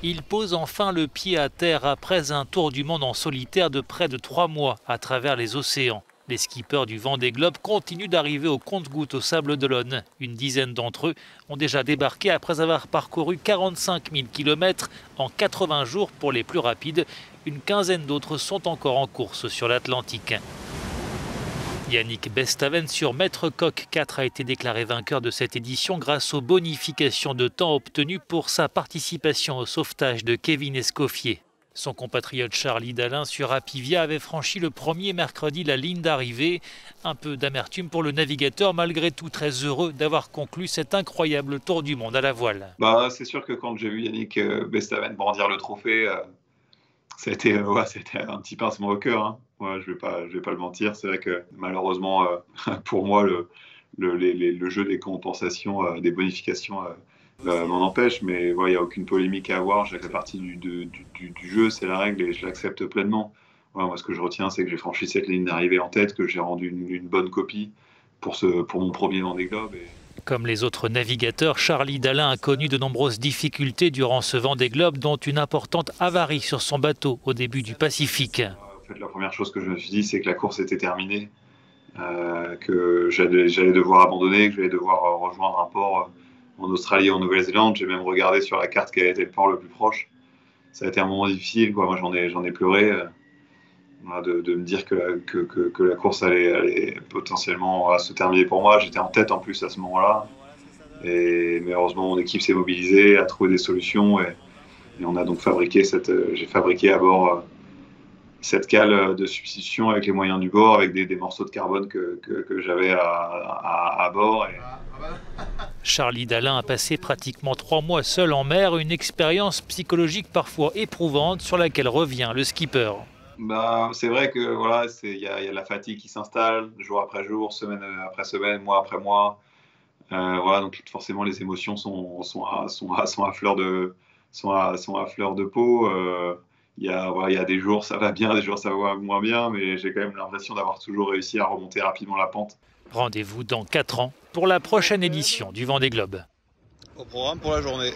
Il pose enfin le pied à terre après un tour du monde en solitaire de près de 3 mois à travers les océans. Les skippers du Vendée Globe continuent d'arriver au compte-gouttes au Sables d'Olonne. Une dizaine d'entre eux ont déjà débarqué après avoir parcouru 45 000 km en 80 jours pour les plus rapides. Une quinzaine d'autres sont encore en course sur l'Atlantique. Yannick Bestaven sur Maître Coq 4 a été déclaré vainqueur de cette édition grâce aux bonifications de temps obtenues pour sa participation au sauvetage de Kevin Escoffier. Son compatriote Charlie Dalin sur Apivia avait franchi le premier mercredi la ligne d'arrivée. Un peu d'amertume pour le navigateur, malgré tout très heureux d'avoir conclu cet incroyable tour du monde à la voile. C'est sûr que quand j'ai vu Yannick Bestaven brandir le trophée, ça a été un petit pincement au cœur. Hein. Ouais, je vais pas le mentir. C'est vrai que malheureusement, pour moi, le jeu des compensations, des bonifications m'en empêche. Mais il n'y a aucune polémique à avoir. Je fais partie du jeu, c'est la règle et je l'accepte pleinement. Ouais, moi, ce que je retiens, c'est que j'ai franchi cette ligne d'arrivée en tête, que j'ai rendu une bonne copie pour mon premier Vendée Globe. Comme les autres navigateurs, Charlie Dalin a connu de nombreuses difficultés durant ce Vendée Globe, dont une importante avarie sur son bateau au début du Pacifique. En fait, la première chose que je me suis dit, c'est que la course était terminée, que j'allais devoir abandonner, que j'allais devoir rejoindre un port en Australie ou en Nouvelle-Zélande. J'ai même regardé sur la carte quel était le port le plus proche. Ça a été un moment difficile, quoi. Moi, j'en ai pleuré. De me dire que la course allait potentiellement se terminer pour moi. J'étais en tête en plus à ce moment-là. Mais heureusement, mon équipe s'est mobilisée, a trouvé des solutions et on a donc j'ai fabriqué à bord cette cale de substitution avec les moyens du bord, avec des morceaux de carbone que j'avais à bord. Charlie Dalin a passé pratiquement 3 mois seul en mer, une expérience psychologique parfois éprouvante sur laquelle revient le skipper. C'est vrai que voilà, il y a la fatigue qui s'installe jour après jour, semaine après semaine, mois après mois. Voilà, donc forcément les émotions sont à fleur de peau. Il y a des jours ça va bien, des jours ça va moins bien, mais j'ai quand même l'impression d'avoir toujours réussi à remonter rapidement la pente. Rendez-vous dans 4 ans pour la prochaine édition du Vendée Globe. Au programme pour la journée.